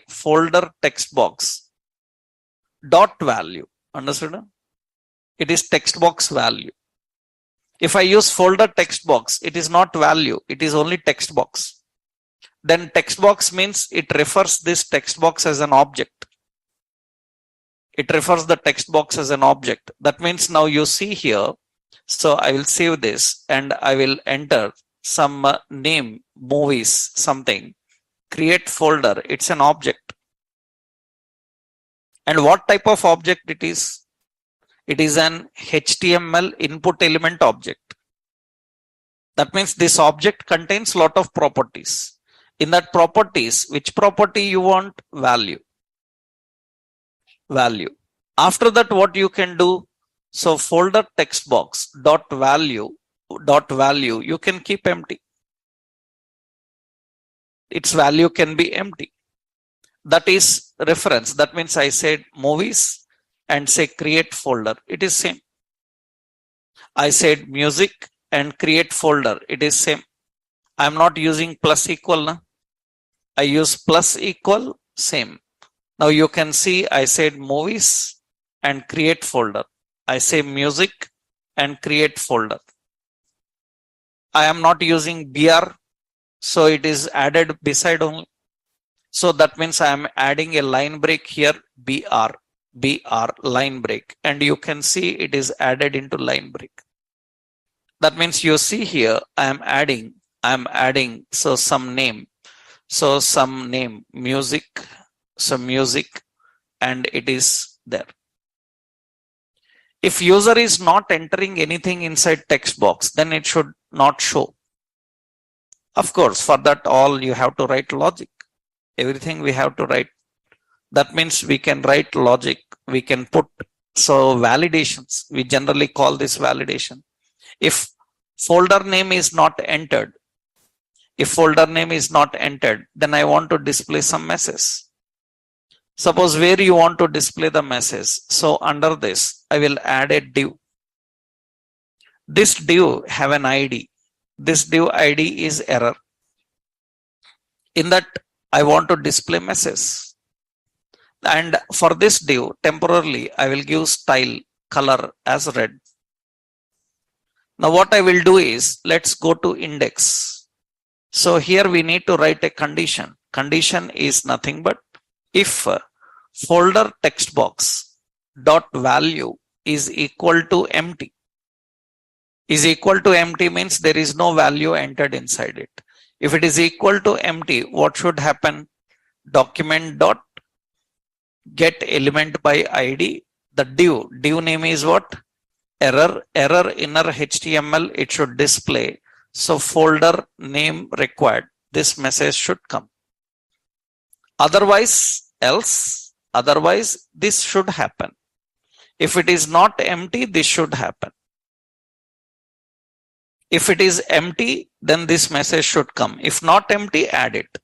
folder text box dot value. Understood? It is text box value. If I use folder text box, it is not value. It is only text box. Then text box means it refers this text box as an object. It refers the text box as an object. That means now you see here. So I will save this and I will enter some name, movies, something. Create folder. It's an object. And what type of object it is? It is an HTML input element object. That means this object contains lot of properties. In that properties, which property you want? Value. Value. After that, what you can do? So folder text box dot value, you can keep empty. Its value can be empty. That is reference. That means I said movies and say create folder. It is same. I said music and create folder. It is same. I am not using plus equal. Na? I use plus equal, same. Now you can see I said movies and create folder. I say music and create folder. I am not using BR, so it is added beside only. So that means I am adding a line break here, BR line break, and you can see it is added into line break. That means you see here I am adding so some name. So some name music, some music, and it is there. If user is not entering anything inside text box, then it should not show. Of course, for that all you have to write logic. Everything we have to write. That means we can write logic. We can put so validations. We generally call this validation. If folder name is not entered, then I want to display some message. Suppose where you want to display the message. So under this, I will add a div. This div have an ID. This div ID is error. In that, I want to display message. And for this div, temporarily, I will give style color as red. Now what I will do is, let's go to index. So here we need to write a condition. Condition is nothing but if folder text box dot value is equal to empty. Is equal to empty means there is no value entered inside it. If it is equal to empty, what should happen? Document dot get element by ID. The div name is what? Error inner HTML, it should display. So folder name required. This message should come. Otherwise this should happen. If it is not empty, this should happen. If it is empty, then this message should come. If not empty, add it.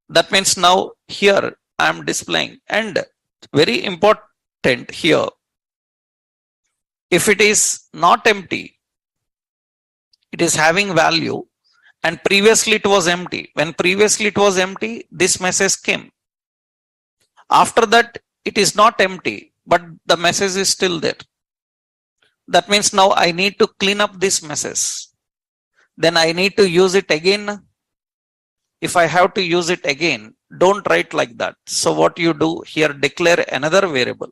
That means now here I am displaying, and very important here, if it is not empty, it is having value, and previously it was empty. When previously it was empty, this message came. After that, it is not empty, but the message is still there. That means now I need to clean up this message. Then I need to use it again. If I have to use it again, don't write like that. So what you do here, declare another variable.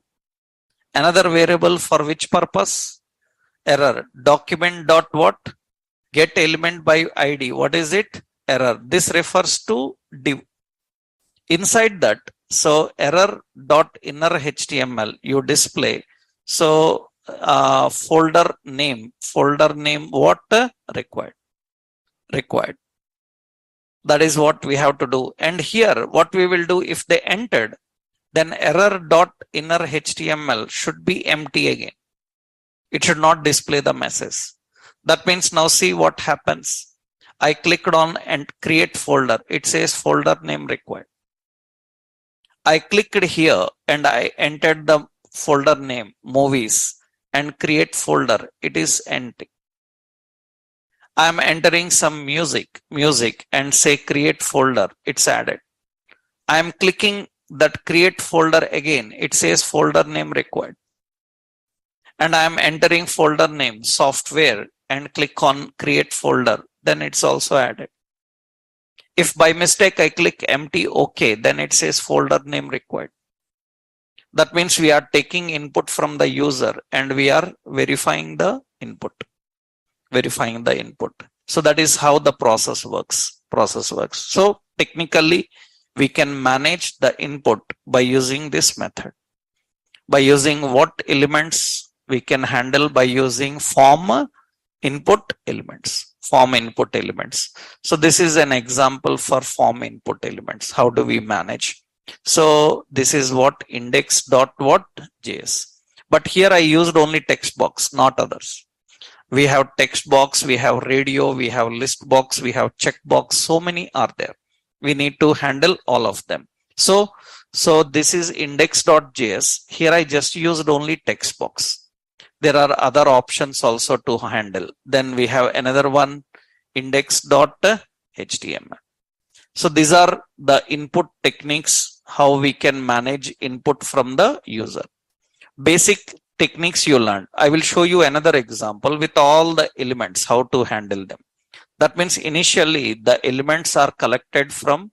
Another variable for which purpose? Error. Document dot what? Get element by ID. What is it? Error. This refers to div. Inside that, so error dot inner HTML, you display. So folder name what? Required. That is what we have to do. And here what we will do, if they entered, then error dot inner HTML should be empty again. It should not display the message. That means now see what happens. I clicked on and create folder. It says folder name required. I clicked here and I entered the folder name movies and create folder. It is empty. I am entering some music and say create folder. It's added. I am clicking that create folder again. It says folder name required. And I am entering folder name software and click on create folder. Then it's also added. If by mistake I click empty OK, then it says folder name required. That means we are taking input from the user and we are verifying the input. So that is how the process works. So technically we can manage the input by using this method. By using what elements we can handle? By using form input elements. form input elements. So this is an example for form input elements. How do we manage? So this is what index.what.js. But here I used only text box, not others. We have text box, we have radio, we have list box, we have checkbox. So many are there. We need to handle all of them. So this is index.js. Here I just used only text box. There are other options also to handle. Then we have another one, index.html. So these are the input techniques, how we can manage input from the user. Basic techniques you learned. I will show you another example with all the elements, how to handle them. That means initially the elements are collected from,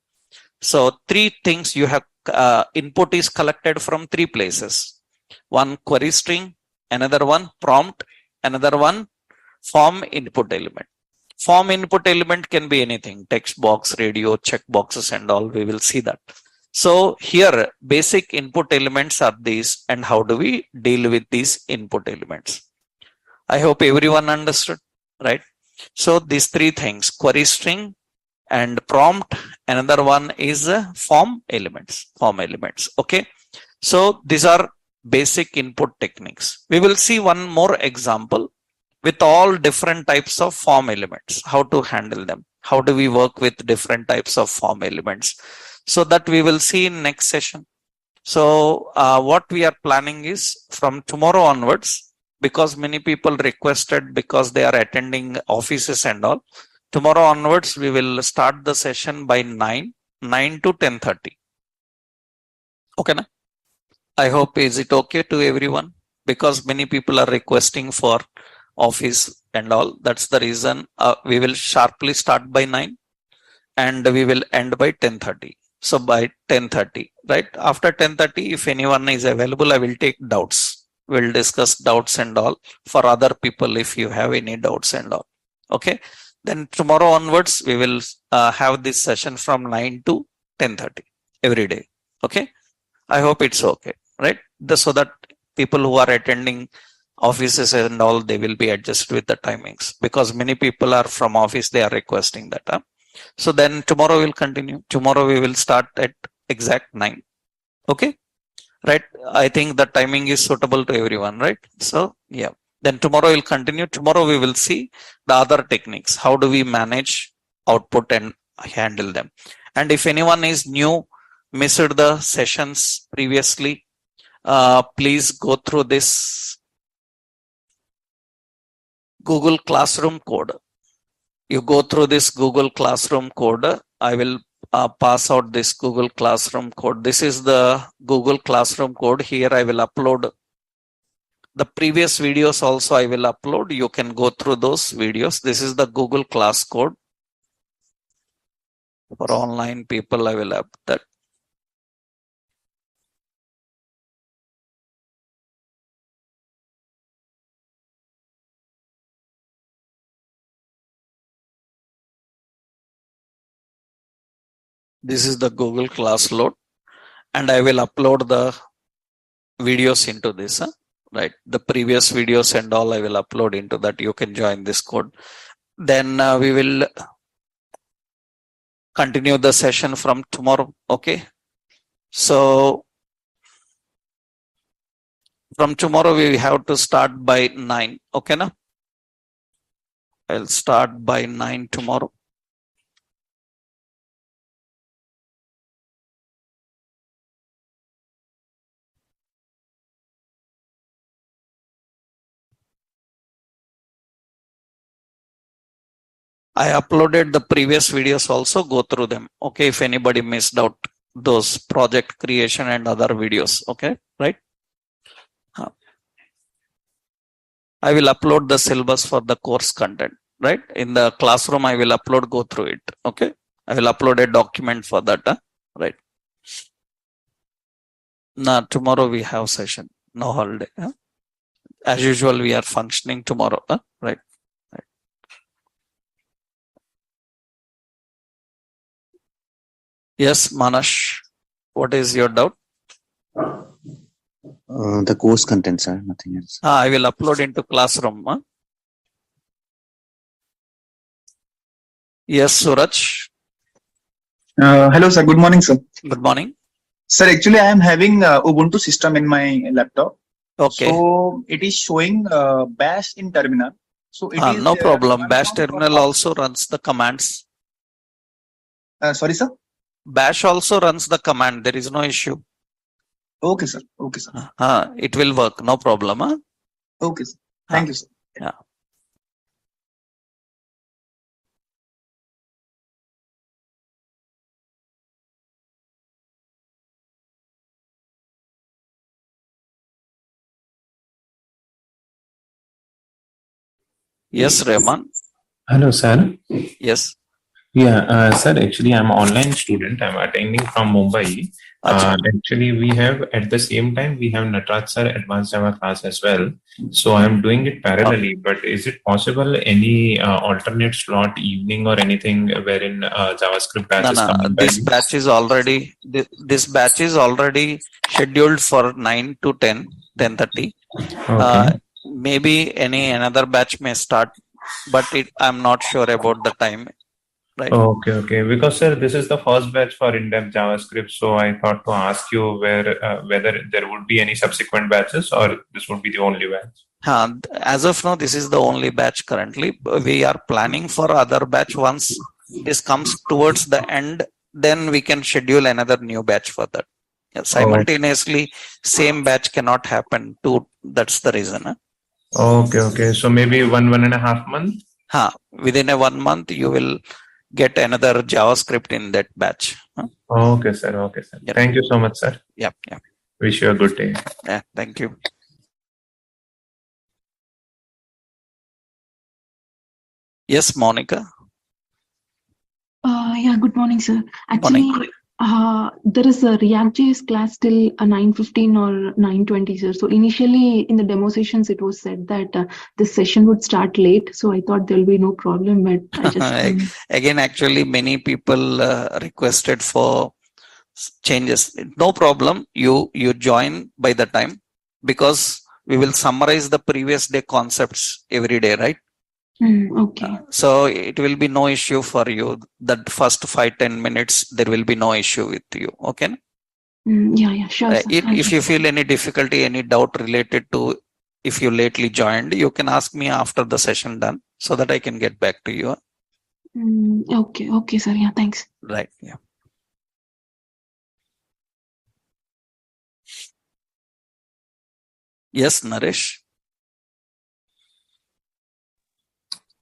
so three things you have, input is collected from three places. One query string, another one prompt, another one form input element. Form input element can be anything, text box, radio, checkboxes and all, we will see that. So here basic input elements are these, and how do we deal with these input elements? I hope everyone understood, right? So these three things, query string and prompt, another one is form elements, okay? So these are basic input techniques. We will see one more example with all different types of form elements, how to handle them. How do we work with different types of form elements? So that we will see in next session. So what we are planning is from tomorrow onwards, because many people requested because they are attending offices and all. Tomorrow onwards, we will start the session by 9 to 10:30. Okay, na? I hope, is it okay to everyone? Because many people are requesting for office and all. That's the reason we will sharply start by 9 and we will end by 10:30. So by 10:30, right? After 10:30, if anyone is available, I will take doubts. We'll discuss doubts and all for other people if you have any doubts and all. Okay. Then tomorrow onwards, we will have this session from 9 to 10:30 every day. Okay. I hope it's okay, right? So that people who are attending offices and all, they will be adjusted with the timings, because many people are from office, they are requesting that. So then tomorrow we'll continue. Tomorrow we will start at exact 9. Okay. Right. I think the timing is suitable to everyone, right? So yeah. Then tomorrow we'll continue. Tomorrow we will see the other techniques. How do we manage output and handle them? And if anyone is new, missed the sessions previously, please go through this Google Classroom code. You go through this Google Classroom code. I will pass out this Google Classroom code. This is the Google Classroom code. Here I will upload the previous videos also. I will upload. You can go through those videos. This is the Google class code. For online people, I will have that. This is the Google class load, and I will upload the videos into this, right? The previous videos and all I will upload into that. You can join this code. Then we will continue the session from tomorrow. Okay. So from tomorrow we have to start by 9. Okay, na? I'll start by 9 tomorrow. I uploaded the previous videos also, go through them. Okay, if anybody missed out those project creation and other videos. Okay, right? I will upload the syllabus for the course content, right? In the classroom, I will upload, go through it. Okay, I will upload a document for that, right? Now, tomorrow we have session, no holiday. As usual, we are functioning tomorrow, right? Yes, Manash, what is your doubt? The course content, sir, nothing else. I will upload into classroom. Yes, Suraj. Hello, sir. Good morning, sir. Good morning. Sir, actually, I am having Ubuntu system in my laptop. Okay. So it is showing bash in terminal. So it is No problem. Bash confirmed for terminal also runs the commands. sorry, sir. Bash also runs the command. There is no issue. Okay, sir. Okay, sir. It will work. No problem. Okay, sir. Thank you, sir. Yeah. Yes, Rahman. Hello, sir. Yes. Yeah, sir, actually, I'm an online student. I'm attending from Mumbai. Actually, we have at the same time, we have Natraj sir advanced Java class as well. So I'm doing it parallelly, but is it possible any alternate slot evening or anything wherein JavaScript batch is coming by This you? batch is already scheduled for 9 to 10, 10:30. Okay. Maybe another batch may start, but I'm not sure about the time. Right. Okay. Because sir, this is the first batch for in-depth JavaScript, so I thought to ask you whether there would be any subsequent batches or this would be the only batch. As of now, this is the only batch currently. We are planning for other batch. Once this comes towards the end, then we can schedule another new batch for that. Simultaneously, same batch cannot happen. That's the reason. Okay. So maybe 1.5 months. Within a 1 month, you will get another JavaScript in that batch. Okay, sir. Yep. Thank you so much, sir. Yep. Wish you a good day. Yeah, thank you. Yes, Monica. Yeah, good morning, sir. Actually, there is a React.js class till 9:15 or 9:20, sir. So initially in the demo sessions, it was said that this session would start late. So I thought there'll be no problem, but I just again, actually, many people requested for changes. No problem. You join by the time, because we will summarize the previous day concepts every day, right? Okay. So it will be no issue for you. That first 5-10 minutes, there will be no issue with you. Okay. Yeah, sure. If you feel any difficulty, any doubt related to if you lately joined, you can ask me after the session done, so that I can get back to you. Okay, sir. Yeah, thanks. Right. Yeah. Yes, Naresh.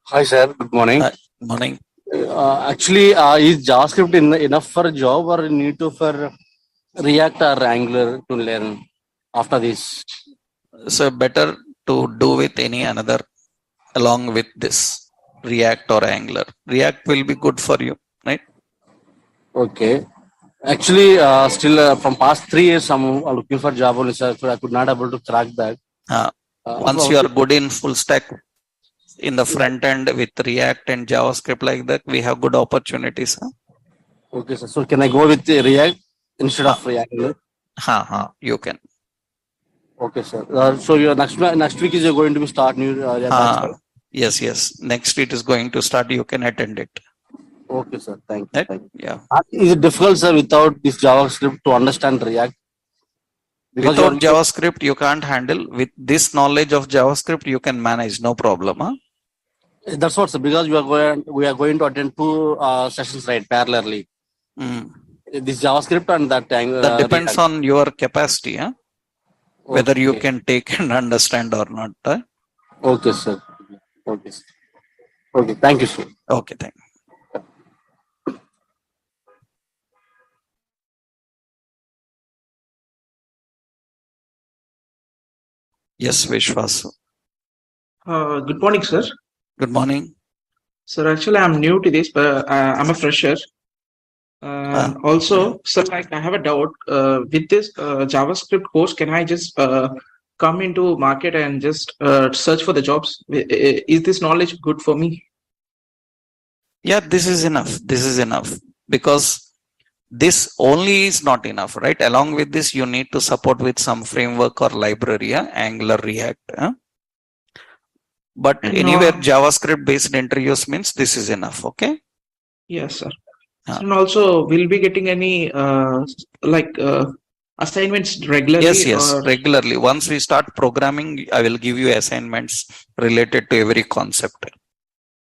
Hi, sir. Good morning. Morning. Actually, is JavaScript enough for a job, or need to for React or Angular to learn after this? So better to do with any another along with this React or Angular. React will be good for you, right? Okay. Actually, still from past 3 years, I'm looking for job only, sir. So I could not able to crack that. Once you are good in full stack in the front end with React and JavaScript like that, we have good opportunities. Okay, sir. So can I go with React instead of React? You can. Okay, sir. So your next week is going to be start new batch? Yes. Next week is going to start. You can attend it. Okay, sir. Thank you. Yeah. Is it difficult, sir, without this JavaScript to understand React? Because without JavaScript, you can't handle. With this knowledge of JavaScript, you can manage. No problem. That's what, sir. Because we are going to attend 2 sessions, right, parallelly. This JavaScript and that. That depends on your capacity. Whether you can take and understand or not. Okay, sir. Okay. Thank you, sir. Okay, thank you. Yes, Vishwas. Good morning, sir. Good morning. Sir, actually, I'm new to this, but I'm a fresher. Also, sir, I have a doubt. With this JavaScript course, can I just come into market and just search for the jobs? Is this knowledge good for me? Yeah, this is enough. Because this only is not enough, right? Along with this, you need to support with some framework or library, Angular, React. But anywhere JavaScript based interviews means this is enough. Okay. Yes, sir. Ah. And also, will be getting any assignments regularly? Yes, or- regularly. Once we start programming, I will give you assignments related to every concept.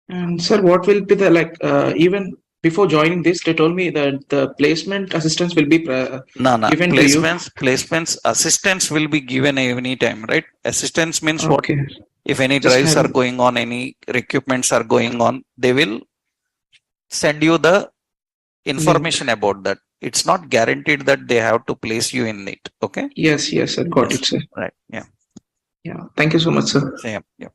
And sir, what will be the even before joining this, they told me that the placement assistance will be No, given to you. placements, assistance will be given any time, right? Assistance means what? Okay. If any Just drives are help. going on, any equipments are going on, they will send you the information about that. It's not guaranteed that they have to place you in it. Okay. Yes, sir. Got Yes. it, sir. Right. Yeah. Yeah. Thank you so much, sir. So, yeah.